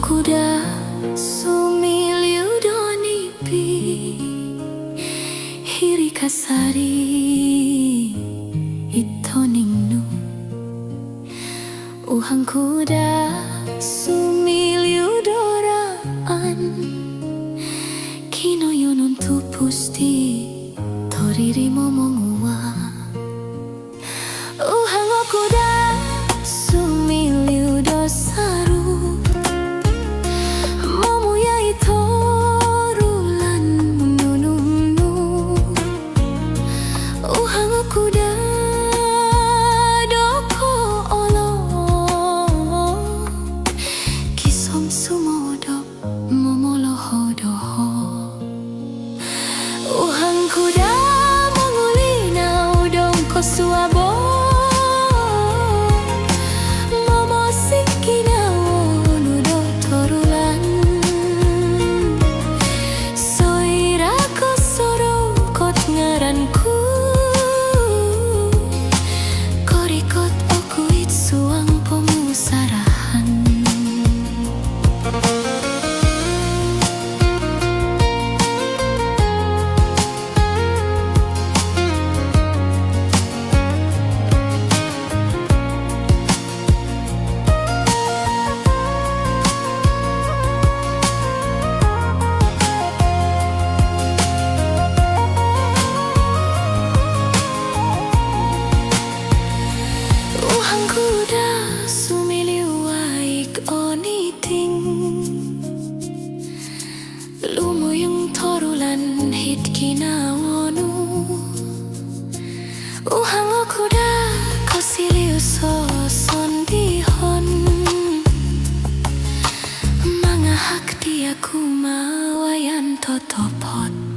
kuda sumiliu donipi hiri kasari itoningnu uhang kuda sumiliu doraan kino yonun tu pusti toriri momongua uhang kuda sumiliu dosaru kuda doko olo kisom sumodo momolo hodoho uhang kuda mangulina udong kosuabo momo sikina nudo torulan soira kosoro kot ngaranku ikut okuit suang pemusarahan uhang kuda sumiliu waik oniting lumuyung torulan hit kinawonu uhang kuda kosiliu soson dihon mangahak dia kumawayan totopot